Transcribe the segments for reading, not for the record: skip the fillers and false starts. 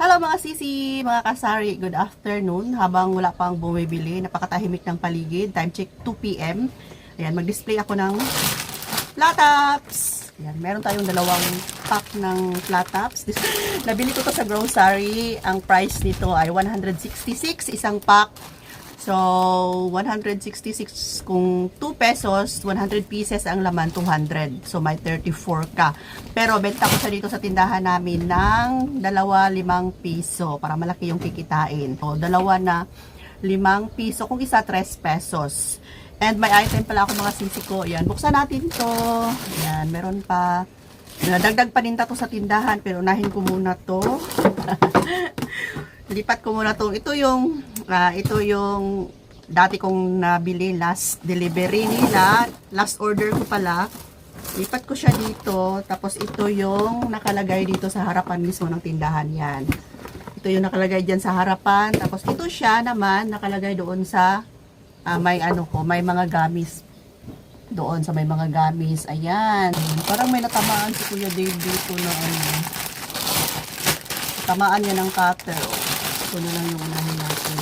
Hello mga sisi, mga kasari, good afternoon. Habang wala pang bumibili, napakatahimik ng paligid. Time check 2 PM. Ayan, mag-display ako ng flat tops. Ayan, meron tayong dalawang pack ng flat tops. Nabili ko to sa grocery. Ang price nito ay 166 isang pack. So, 166 kung 2 pesos, 100 pieces ang laman, 200. So, may 34 ka. Pero, benta ko siya dito sa tindahan namin ng 2, 5 piso para malaki yung kikitain. So, dalawa na 5 piso, kung isa 3 pesos. And may item pala ako mga sisi ko. Yan, buksan natin to. Yan, meron pa. Dagdag paninta to sa tindahan, pero unahin ko muna to. Lipat ko muna to. Ito yung dati kong nabili, last delivery nila, last order ko pala. Lipat ko siya dito. Tapos ito yung nakalagay dito sa harapan mismo ng tindahan. Yan. Ito yung nakalagay dyan sa harapan. Tapos ito siya naman nakalagay doon sa may mga gamis. Doon sa may mga gamis. Ayan. Parang may natamaan si Kuya Dave dito na tamaan niya ng cutter. Ito na lang yung unahin natin.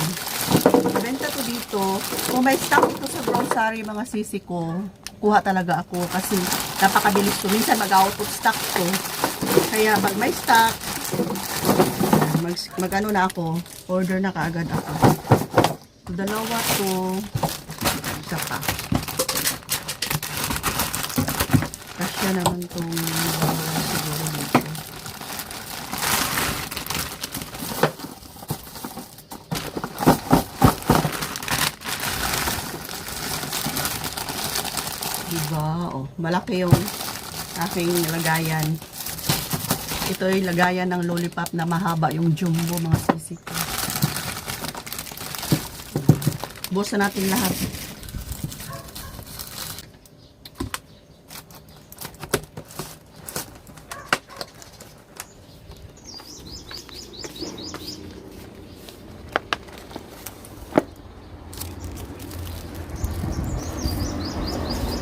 Benta ko dito. Kung may stock ito sa grocery, mga sisi ko, kuha talaga ako kasi napakabilis ko. Minsan mag-out of stock ko. Kaya pag may stock, mag-ano na ako, order na kaagad ako. Dalawa to, isa pa. Kasya naman itong siguro dito. Diba? Oh, malaki yung aking lagayan. Ito yung lagayan ng lollipop na mahaba, yung jumbo, mga sisi ko. Busan natin lahat.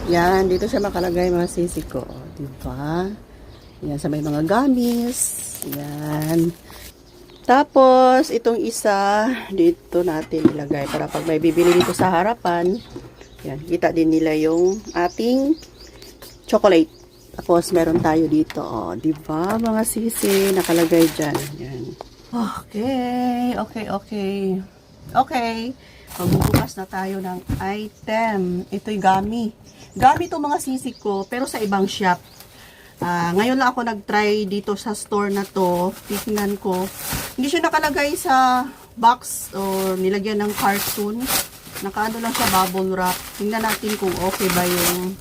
Yan, dito siya makalagay mga sisi ko. Diba? Yan, sa may mga gamis. Yan. Tapos, itong isa, dito natin ilagay. Para pag may bibili dito sa harapan, yan, kita din nila yung ating chocolate. Tapos, meron tayo dito. Oh, diba, mga sisi? Nakalagay dyan. Yan. Okay. Magbubukas na tayo ng item. Ito'y gummy. Gummy to mga sisi ko, pero sa ibang shop. Ngayon lang ako nag-try dito sa store na to. Tingnan ko. Hindi siya nakalagay sa box or nilagyan ng cartoon. Nakaano lang siya, bubble wrap. Tingnan natin kung okay ba yung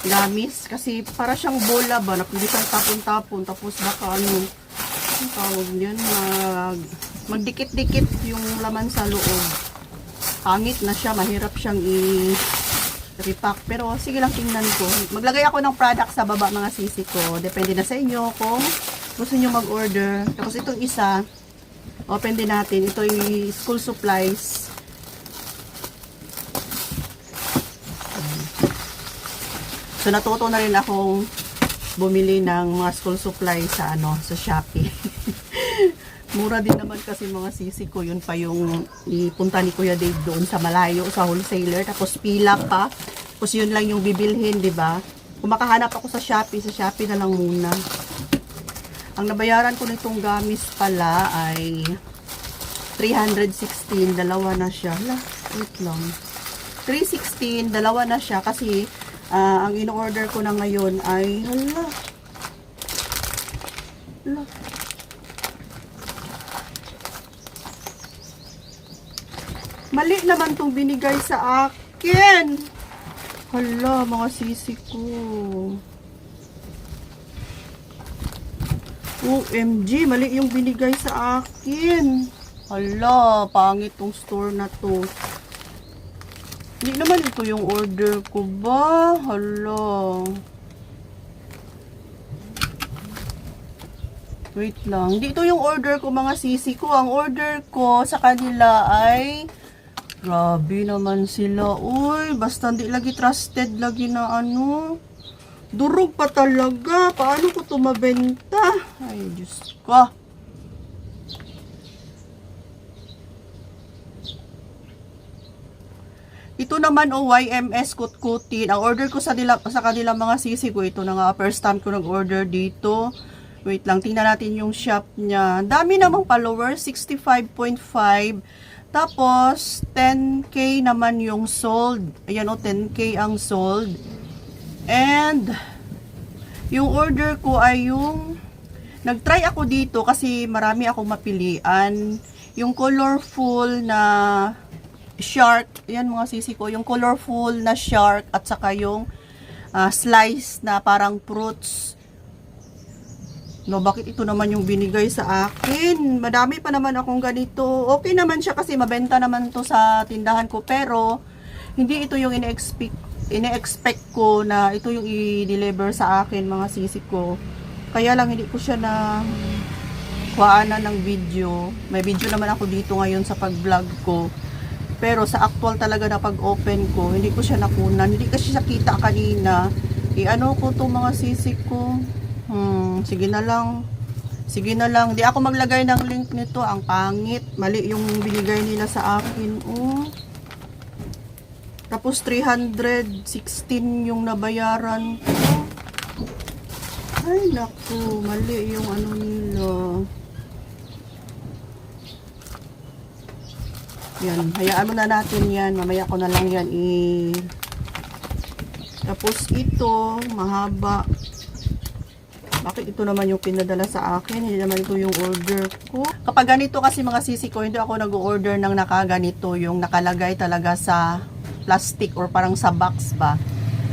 gamis. Kasi para siyang bola ba, na pwede siyang tapon-tapon. Tapos baka ang tawag niyan, magdikit-dikit yung laman sa loob. Pangit na siya, mahirap siyang repack. Pero sige lang, tingnan ko. Maglagay ako ng product sa baba mga sisi ko. Depende na sa inyo kung gusto nyo mag-order. Tapos itong isa, open din natin. Ito yung school supplies. So natuto na rin akong bumili ng mga school supplies sa Shopee. Mura din naman kasi mga sisi ko. Yun pa yung ipunta ni Kuya Dave doon sa malayo, sa wholesaler. Tapos pila pa. Tapos yun lang yung bibilhin, di ba? Kung makahanap ako sa Shopee na lang muna. Ang nabayaran ko nitong gamis pala ay 316. Dalawa na siya. Wait lang. 316. Dalawa na siya kasi ang in-order ko na ngayon ay mali naman tong binigay sa akin. Hala, mga sisi ko. OMG, mali yung binigay sa akin. Hala, pangit tong store na to. Hindi naman ito yung order ko ba? Hala. Wait lang. Hindi ito yung order ko mga sisi ko. Ang order ko sa kanila ay grabe naman sila. Uy, basta hindi lagi trusted lagi na durog pa talaga. Paano ko ito mabenta? Ay, Diyos ko. Ito naman YMS Kutkutin. Ang order ko sa kanila mga sisi ko. Ito na nga, first time ko nag-order dito. Wait lang, tingnan natin yung shop niya. Dami namang followers, 65.5. Tapos, 10K naman yung sold. Ayan o, 10K ang sold. And, yung order ko ay yung, nag-try ako dito kasi marami akong mapilian. Yung colorful na shark, yan mga sisi ko, yung colorful na shark at saka yung slice na parang fruits. No, bakit ito naman yung binigay sa akin? Madami pa naman akong ganito. Okay naman siya kasi mabenta naman to sa tindahan ko, pero hindi ito yung ine-expect ko na ito yung i-deliver sa akin mga sisi ko. Kaya lang hindi ko siya na kuhaanan ng video. May video naman ako dito ngayon sa pag-vlog ko. Pero sa actual talaga na pag-open ko, hindi ko siya nakunan. Hindi kasi siya kita kanina. I-ano ko to mga sisi ko. Sige na lang. Sige na lang. Di ako maglagay ng link nito. Ang pangit. Mali yung binigay nila sa akin. Oh. Tapos 316 yung nabayaran ko. Ay naku. Mali yung ano nila. Yan, hayaan mo na natin yan. Mamaya ko na lang yan Tapos ito, mahaba. Bakit ito naman yung pinadala sa akin? Hindi naman ito yung order ko. Kapag ganito kasi mga sisi ko, hindi ako nag-order ng nakaganito. Yung nakalagay talaga sa plastic or parang sa box ba.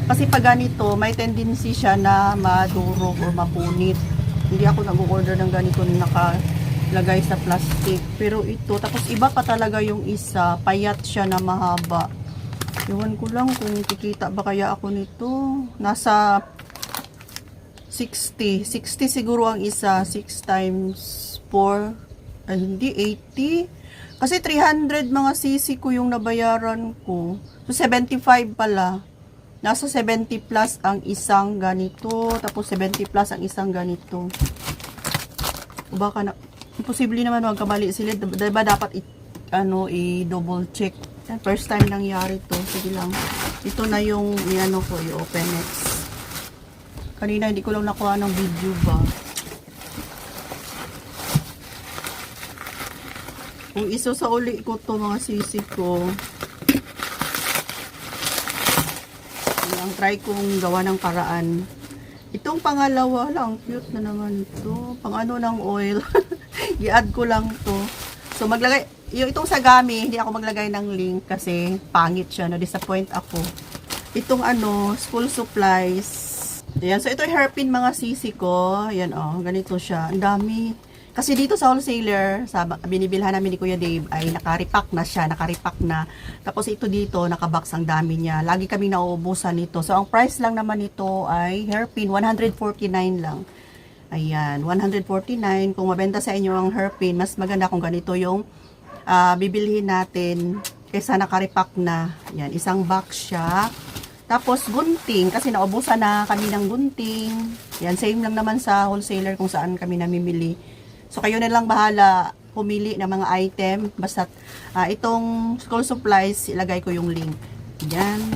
Kasi pag ganito, may tendency siya na madurog or mapunit. Hindi ako nag-order ng ganito na nakalagay sa plastic. Pero ito, tapos iba pa talaga yung isa. Payat siya na mahaba. Iwan ko lang kung kikita ba kaya ako nito. Nasa 60 siguro ang isa. 6 times 4. Ay, hindi, 80. Kasi 300 mga sisi ko yung nabayaran ko. So, 75 pala. Nasa 70 plus ang isang ganito. Tapos 70 plus ang isang ganito. O baka na, imposible naman magkamali sila. Diba dapat i-double check. First time nangyari to. Sige lang. Ito na yung i-ano ko, i-open next. Kanina hindi ko lang nakuha ng video ba. Kung iso sa uli ko to mga sisi ko. Ang try kong gawa ng paraan. Itong pangalawa lang, cute na naman to. Pang ano ng oil. I-add ko lang to. So maglagay, itong Sagami, hindi ako maglagay ng link kasi pangit siya. Na-disappoint ako. Itong school supplies. Ayan, so ito yung hairpin mga sisi ko. Ayan ganito siya. Ang dami. Kasi dito sa wholesaler, sa binibilhan namin ni Kuya Dave, ay nakaripak na siya, nakaripak na. Tapos ito dito, nakabox ang dami niya. Lagi kami nauubusan nito. So ang price lang naman nito ay hairpin, 149 lang. Ayan, 149. Kung mabenta sa inyo ang hairpin, mas maganda kung ganito yung bibilhin natin kaysa nakaripak na. Ayan, isang box siya. Tapos gunting, kasi naubusan na kami ng gunting. Yan, same lang naman sa wholesaler kung saan kami namimili. So kayo na lang bahala pumili ng mga item. Basta itong school supplies, ilagay ko yung link. Yan.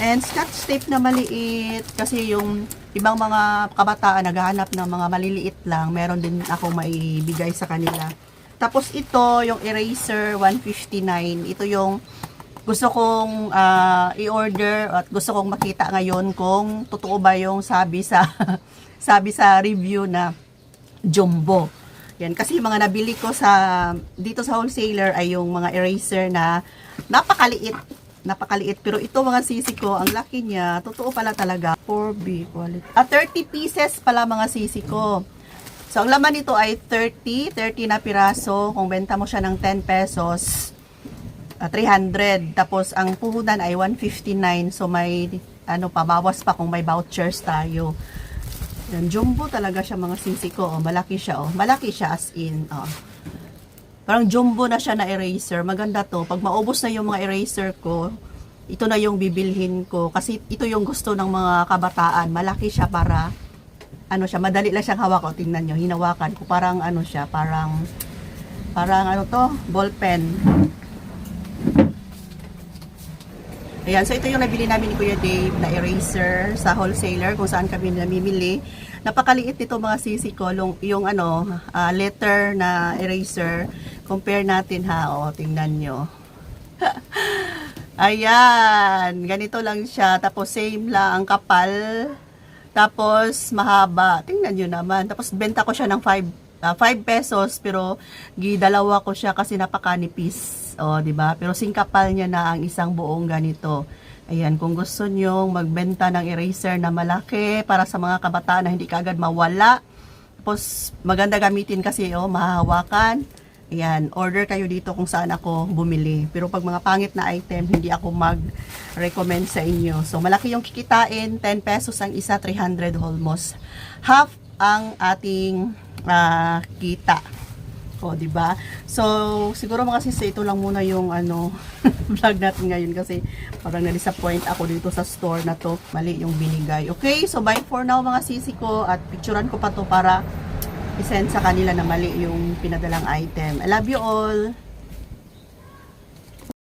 And scotch tape na maliit. Kasi yung ibang mga kabataan naghahanap ng mga maliliit lang. Meron din akong maibigay sa kanila. Tapos ito, yung eraser 159. Ito yung gusto kong i-order at gusto kong makita ngayon kung totoo ba yung sabi sa sabi sa review na jumbo. Yan, kasi mga nabili ko dito sa wholesaler ay yung mga eraser na napakaliit. Napakaliit. Pero ito mga sisi ko, ang laki niya. Totoo pala talaga. 4B quality. 30 pieces pala mga sisi ko. So, ang laman nito ay 30 na piraso. Kung benta mo siya ng 10 pesos, 300. Tapos, ang puhunan ay 159. So, may, pabawas pa kung may vouchers tayo. Yan, jumbo talaga siya mga sisi ko. Malaki siya, Malaki siya as in, Parang jumbo na siya na eraser. Maganda to. Pag maubos na yung mga eraser ko, ito na yung bibilhin ko. Kasi ito yung gusto ng mga kabataan. Malaki siya para, madali lang siyang hawak. Tingnan nyo, hinawakan ko. Parang siya, parang ball pen. Ayan, so ito yung nabili namin ni Kuya Dave na eraser sa wholesaler kung saan kami namimili. Napakaliit nito mga sisi ko, yung ano, letter na eraser. Compare natin ha, o, tingnan nyo. Ayan, ganito lang siya. Tapos same lang ang kapal. Tapos mahaba. Tingnan nyo naman. Tapos benta ko siya ng 5 pesos pero gidalawa ko siya kasi napakanipis. O, di ba? Pero singkapal niya na ang isang buong ganito. Ayan, kung gusto nyo magbenta ng eraser na malaki para sa mga kabataan na hindi kaagad mawala. Tapos maganda gamitin kasi mahahawakan. Ayan, order kayo dito kung saan ako bumili. Pero pag mga pangit na item, hindi ako mag-recommend sa inyo. So, malaki yung kikitain. 10 pesos ang isa, 300 almost. Half ang ating kita. O, diba? So, siguro mga sisi, ito lang muna yung vlog natin ngayon kasi parang na-disappoint ako dito sa store na to. Mali yung binigay. Okay, so bye for now mga sisi ko at picturean ko pa to para isend sa kanila na mali yung pinadalang item. I love you all!